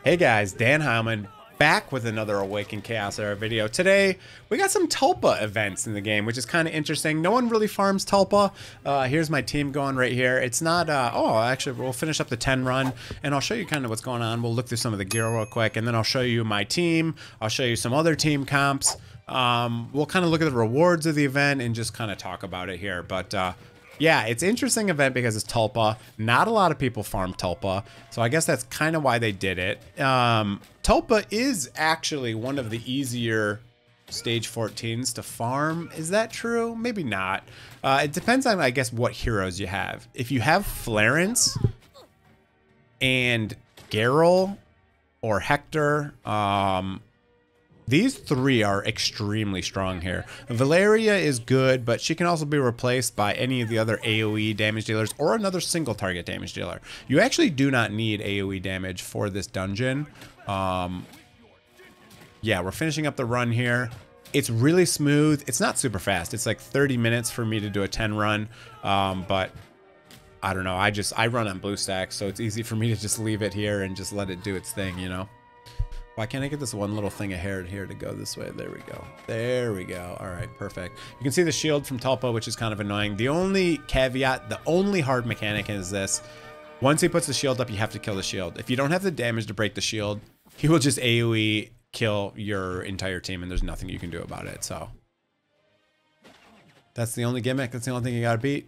Hey guys, DanHeilman back with another Awaken Chaos Era video. Today, we got some Tulpa events in the game, which is kind of interesting. No one really farms Tulpa. Here's my team going right here. It's not, actually, we'll finish up the 10 run, and I'll show you kind of what's going on. We'll look through some of the gear real quick, and then I'll show you my team. I'll show you some other team comps. We'll kind of look at the rewards of the event and just kind of talk about it here. But, yeah, it's an interesting event because it's Tulpa. Not a lot of people farm Tulpa, so I guess that's kind of why they did it. Tulpa is actually one of the easier stage 14s to farm. Is that true? Maybe not. It depends on, I guess, what heroes you have. If you have Florence and Reroll or Hector, these three are extremely strong here. Valeria is good, but she can also be replaced by any of the other AoE damage dealers or another single target damage dealer. You actually do not need AoE damage for this dungeon. Yeah, we're finishing up the run here. It's really smooth. It's not super fast. It's like 30 minutes for me to do a 10 run, but I don't know. I run on BlueStacks, so it's easy for me to just leave it here and just let it do its thing, you know? Why can't I get this one little thing of hair here to go this way? There we go. There we go. All right, perfect. You can see the shield from Tulpa, which is kind of annoying. The only caveat, the only hard mechanic is this. Once he puts the shield up, you have to kill the shield. If you don't have the damage to break the shield, he will just AoE kill your entire team, and there's nothing you can do about it. So that's the only gimmick. That's the only thing you gotta beat.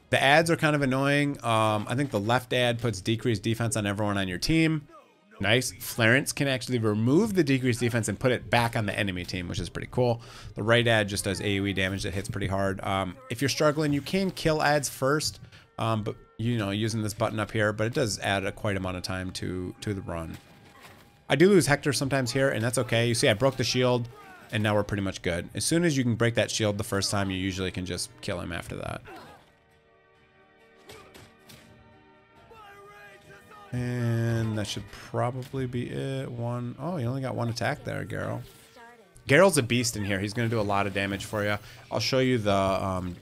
The ads are kind of annoying. I think the left ad puts decreased defense on everyone on your team. Nice. Florence can actually remove the decreased defense and put it back on the enemy team, which is pretty cool. The right ad just does AoE damage that hits pretty hard. If you're struggling, you can kill ads first, but you know, using this button up here, but it does add a quite amount of time to the run. I do lose Hector sometimes here, and that's okay. You see, I broke the shield, and now we're pretty much good. As soon as you can break that shield the first time, you usually can just kill him after that. And that should probably be it. Oh, you only got one attack there, Reroll. Reroll's a beast in here. He's going to do a lot of damage for you. I'll show you the... oh,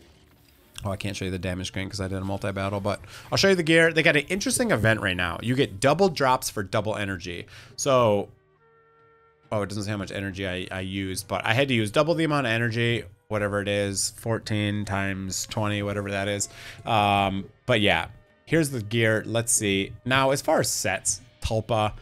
I can't show you the damage screen because I did a multi-battle, but I'll show you the gear. They got an interesting event right now. You get double drops for double energy. So... oh, it doesn't say how much energy I used, but I had to use double the amount of energy, whatever it is, 14 times 20, whatever that is. But yeah. Here's the gear. Let's see. Now, as far as sets, Tulpa,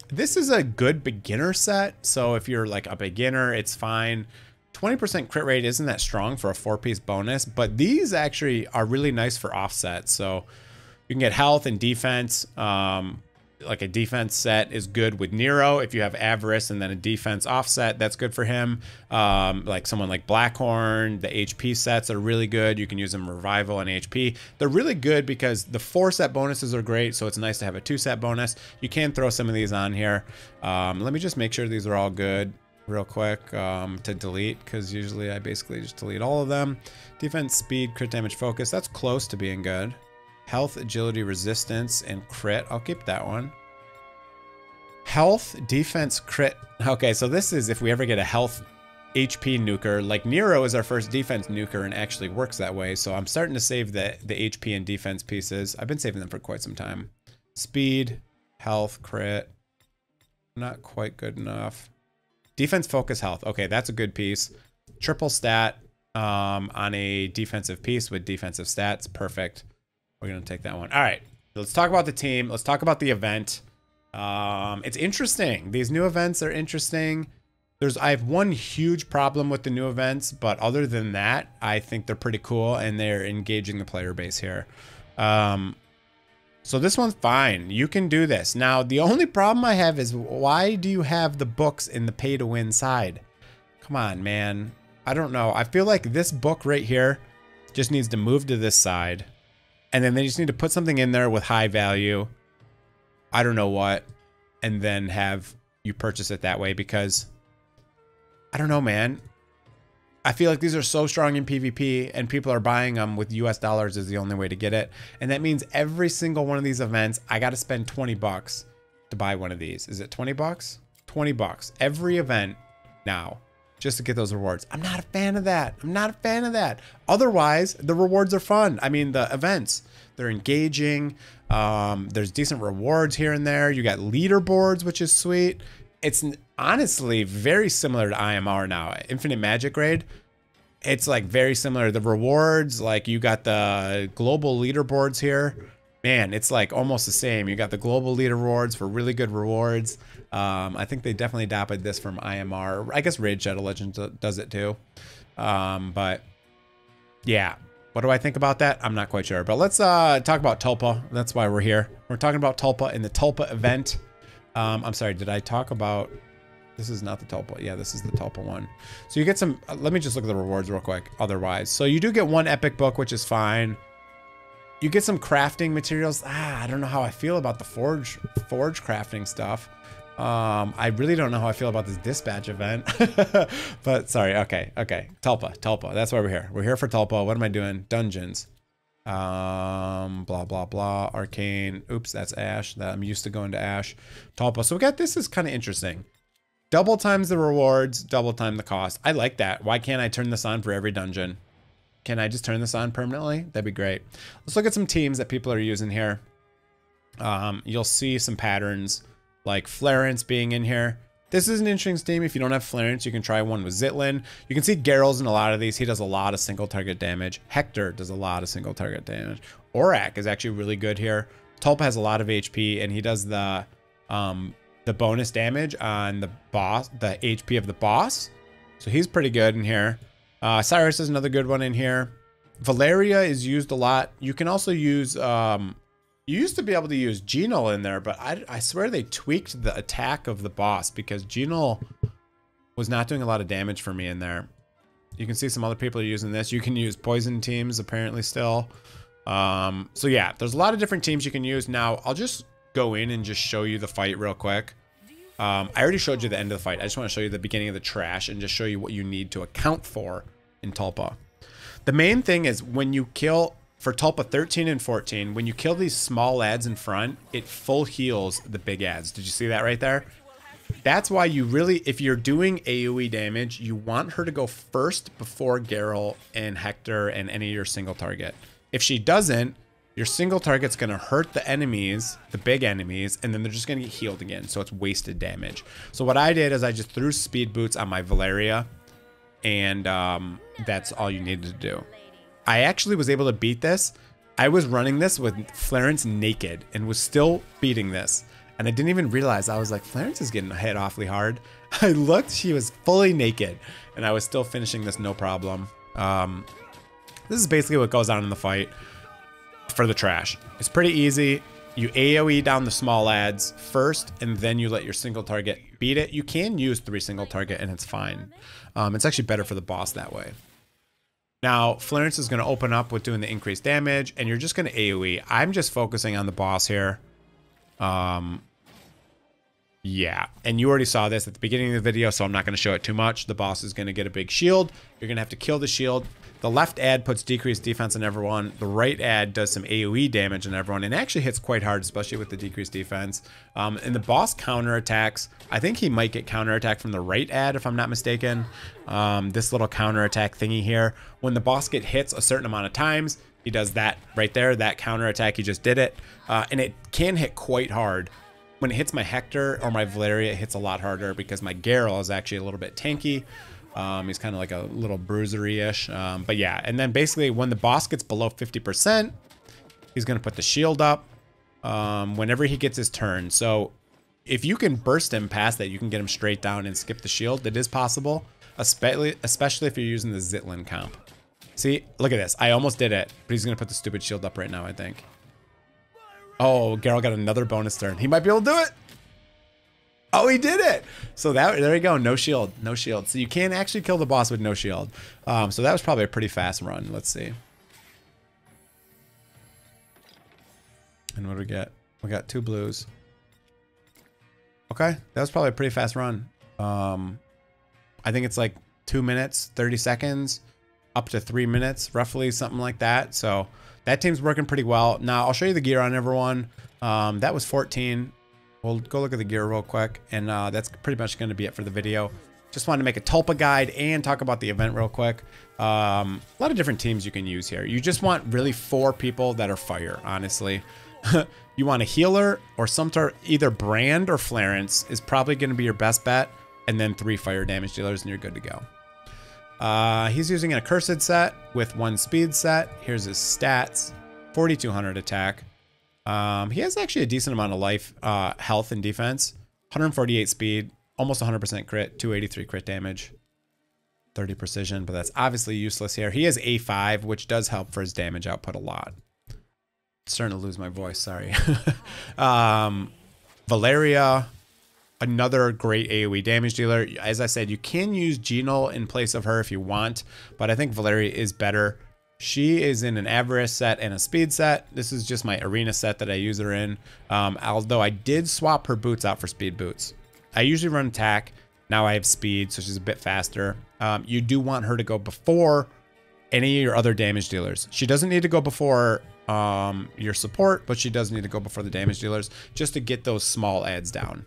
this is a good beginner set. So if you're like a beginner, it's fine. 20% crit rate isn't that strong for a 4-piece bonus, but these actually are really nice for offset. So you can get health and defense. Like a defense set is good with Nero. If you have Avarice and then a defense offset, that's good for him. Like someone like Blackhorn, the HP sets are really good. You can use them Revival and HP. They're really good because the 4-set bonuses are great, so it's nice to have a 2-set bonus. You can throw some of these on here. Let me just make sure these are all good real quick to delete, because usually I basically just delete all of them. Defense, speed, crit damage, focus. That's close to being good. Health, agility, resistance, and crit. I'll keep that one. Health, defense, crit. Okay, so this is if we ever get a health HP nuker. Like Nero is our first defense nuker and actually works that way. So I'm starting to save the HP and defense pieces. I've been saving them for quite some time. Speed, health, crit. Not quite good enough. Defense, focus, health. Okay, that's a good piece. Triple stat on a defensive piece with defensive stats. Perfect. We're going to take that one. All right, let's talk about the team. Let's talk about the event. It's interesting. These new events are interesting. I have one huge problem with the new events, but other than that, I think they're pretty cool and they're engaging the player base here. So this one's fine. You can do this. Now, the only problem I have is why do you have the books in the pay to win side? Come on, man. I don't know. I feel like this book right here just needs to move to this side. And then they just need to put something in there with high value. I don't know what. And then have you purchase it that way because... I don't know, man. I feel like these are so strong in PvP and people are buying them with US dollars is the only way to get it. And that means every single one of these events, I got to spend 20 bucks to buy one of these. Is it 20 bucks? 20 bucks. Every event now. just to get those rewards. I'm not a fan of that. I'm not a fan of that. Otherwise, the rewards are fun. I mean, the events, they're engaging. There's decent rewards here and there. You got leaderboards, which is sweet. It's honestly very similar to IMR now. Infinite Magic Raid. It's like very similar. The rewards, like you got the global leaderboards here. Man, it's like almost the same. You got the global leaderboards for really good rewards. I think they definitely adopted this from IMR. I guess Raid Shadow Legends does it too. But yeah, what do I think about that? I'm not quite sure. But let's talk about Tulpa. That's why we're here. We're talking about Tulpa in the Tulpa event. I'm sorry, did I talk about... This is not the Tulpa. Yeah, this is the Tulpa one. So you get some... let me just look at the rewards real quick. Otherwise, so you do get one epic book, which is fine. You get some crafting materials. I don't know how I feel about the forge crafting stuff. I really don't know how I feel about this dispatch event. But sorry. Okay. Tulpa. That's why we're here. We're here for Tulpa. What am I doing? Dungeons. Blah blah blah. Arcane. Oops, that's Ash. I'm used to going to Ash. Tulpa. So we got this. Is kind of interesting. Double times the rewards. Double time the cost. I like that. Why can't I turn this on for every dungeon? Can I just turn this on permanently? That'd be great. Let's look at some teams that people are using here. You'll see some patterns like Florence being in here. This is an interesting team. If you don't have Florence, you can try one with Zitlin. You can see Geralt's in a lot of these. He does a lot of single target damage. Hector does a lot of single target damage. Orak is actually really good here. Tulpa has a lot of HP, and he does the bonus damage on the boss, the HP of the boss. So he's pretty good in here. Cyrus is another good one in here. Valeria is used a lot. You can also use, you used to be able to use Gino in there, but I swear they tweaked the attack of the boss because Gino was not doing a lot of damage for me in there. You can see some other people are using this. You can use poison teams apparently still. So yeah, there's a lot of different teams you can use. Now I'll just go in and just show you the fight real quick. I already showed you the end of the fight. I just want to show you the beginning of the trash and just show you what you need to account for in Tulpa. The main thing is when you kill, for Tulpa 13 and 14, when you kill these small ads in front, it full heals the big ads. Did you see that right there? That's why you really, if you're doing AoE damage, you want her to go first before Geralt and Hector and any of your single target. If she doesn't, your single target's going to hurt the enemies, the big enemies, and then they're just going to get healed again. So it's wasted damage. So what I did is I just threw speed boots on my Valeria, and that's all you needed to do. I actually was able to beat this. I was running this with Florence naked and was still beating this. And I didn't even realize. I was like, Florence is getting hit awfully hard. I looked, she was fully naked, and I was still finishing this no problem. This is basically what goes on in the fight. For the trash, it's pretty easy. You AoE down the small ads first, and then you let your single target beat it. You can use 3 single target, and it's fine. It's actually better for the boss that way. Now, Florence is going to open up with doing the increased damage, and you're just going to AoE. I'm just focusing on the boss here. Yeah, and you already saw this at the beginning of the video, so I'm not going to show it too much. The boss is going to get a big shield. You're going to have to kill the shield. The left ad puts decreased defense on everyone. The right ad does some AoE damage on everyone and actually hits quite hard, especially with the decreased defense. And the boss counterattacks. I think he might get counterattack from the right ad, if I'm not mistaken. This little counterattack thingy here. When the boss gets hits a certain amount of times, he does that right there, that counterattack. He just did it. And it can hit quite hard. When it hits my Hector or my Valeria, it hits a lot harder because my Geralt is actually a little bit tanky. He's kind of like a little bruisery-ish. But yeah, and then basically when the boss gets below 50%, he's going to put the shield up whenever he gets his turn. So if you can burst him past that, you can get him straight down and skip the shield. It is possible, especially if you're using the Zitlin comp. See, look at this. I almost did it, but he's going to put the stupid shield up right now, I think. Oh, Geralt got another bonus turn. He might be able to do it. Oh, he did it. So there you go. No shield. No shield. So you can actually kill the boss with no shield. So that was probably a pretty fast run. Let's see. And what do we get? We got 2 blues. Okay. That was probably a pretty fast run. I think it's like 2 minutes, 30 seconds, up to 3 minutes, roughly, something like that. So that team's working pretty well. Now, I'll show you the gear on everyone. That was 14. We'll go look at the gear real quick, and that's pretty much going to be it for the video. just wanted to make a Tulpa guide and talk about the event real quick. A lot of different teams you can use here. You just want really 4 people that are fire, honestly. You want a healer or some sort, either Brand or Clarence is probably going to be your best bet. And then 3 fire damage dealers and you're good to go. He's using an accursed set with 1 speed set. Here's his stats. 4,200 attack. He has actually a decent amount of life, health and defense. 148 speed, almost 100% crit, 283 crit damage. 30 precision, but that's obviously useless here. He has A5, which does help for his damage output a lot. Starting to lose my voice, sorry. Valeria, another great AoE damage dealer. As I said, you can use Genal in place of her if you want, but I think Valeria is better. She is in an Avarice set and a speed set. This is just my arena set that I use her in. Although I did swap her boots out for speed boots. I usually run attack. Now I have speed, so she's a bit faster. You do want her to go before any of your other damage dealers. She doesn't need to go before your support, but she does need to go before the damage dealers just to get those small adds down.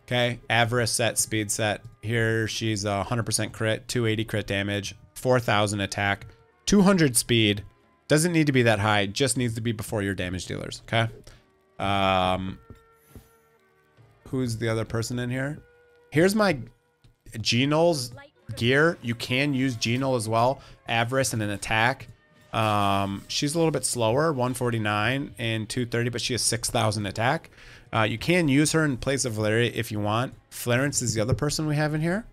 Okay, Avarice set, speed set. Here she's 100% crit, 280 crit damage, 4,000 attack, 200 speed. Doesn't need to be that high, just needs to be before your damage dealers, okay? Who's the other person in here? Here's my Genal's gear. You can use Genal as well. Avarice and an attack. She's a little bit slower, 149 and 230, but she has 6,000 attack. You can use her in place of Valeria if you want. Clarence is the other person we have in here.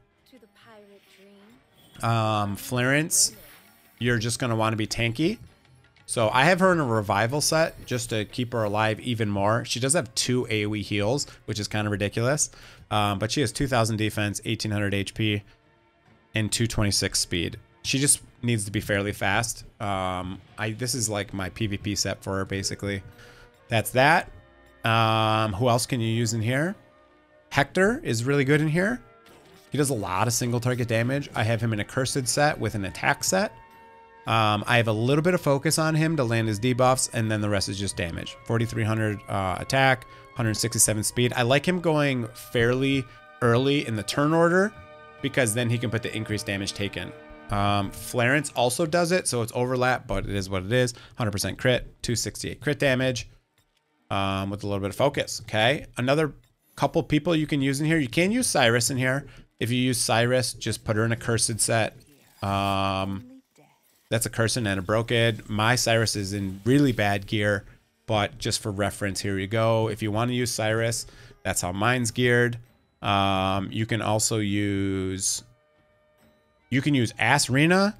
Clarence, you're just going to want to be tanky. So I have her in a revival set just to keep her alive even more. She does have 2 AoE heals, which is kind of ridiculous. But she has 2,000 defense, 1,800 HP, and 226 speed. She just needs to be fairly fast. This is like my PvP set for her, basically. That's that. Who else can you use in here? Hector is really good in here. He does a lot of single target damage. I have him in a cursed set with an attack set. I have a little bit of focus on him to land his debuffs, and then the rest is just damage. 4,300 attack, 167 speed. I like him going fairly early in the turn order because then he can put the increased damage taken. Clarence also does it, so it's overlap, but it is what it is. 100% crit, 268 crit damage with a little bit of focus, okay? Another couple people you can use in here. You can use Cyrus in here. If you use Cyrus, just put her in a cursed set. That's a cursed and a broken. My Cyrus is in really bad gear, but just for reference, here you go. If you want to use Cyrus, that's how mine's geared. You can also use... You can use Asrina.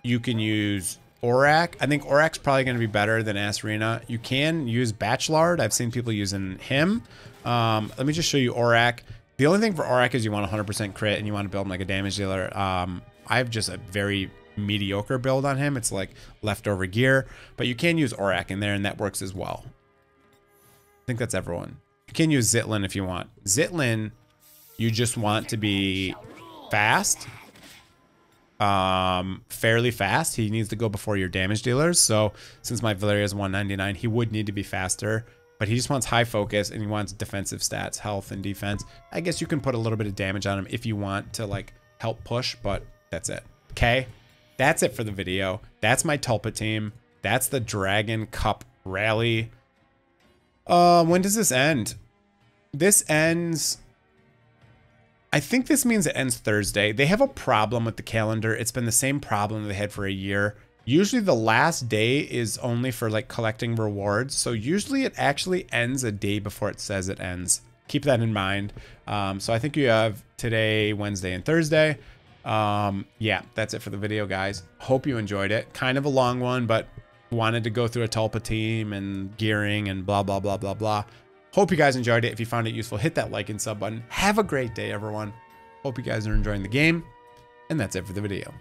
You can use Aurak. I think Aurak's probably going to be better than Asrina. You can use Bachelard. I've seen people using him. Let me just show you Aurak. The only thing for Aurak is you want 100% crit and you want to build him like a damage dealer. I have just a very mediocre build on him. It's like leftover gear, but you can use Aurak in there and that works as well. I think that's everyone. You can use Zitlin if you want. Zitlin, you just want to be fast. Fairly fast. He needs to go before your damage dealers. So since my Valeria is 199, he would need to be faster, but he just wants high focus and he wants defensive stats, health and defense. I guess you can put a little bit of damage on him if you want to like help push, but that's it. Okay. That's it for the video. That's my Tulpa team. That's the Dragon Cup rally. When does this end? This ends... I think this means it ends Thursday. They have a problem with the calendar. It's been the same problem they had for a year. Usually the last day is only for like collecting rewards. So usually it actually ends a day before it says it ends. Keep that in mind. So I think you have today, Wednesday, and Thursday. Yeah, that's it for the video, guys. Hope you enjoyed it. Kind of a long one, but wanted to go through a Tulpa team and gearing and blah, blah, blah, blah, blah. Hope you guys enjoyed it. If you found it useful, hit that like and sub button. Have a great day, everyone. Hope you guys are enjoying the game. And that's it for the video.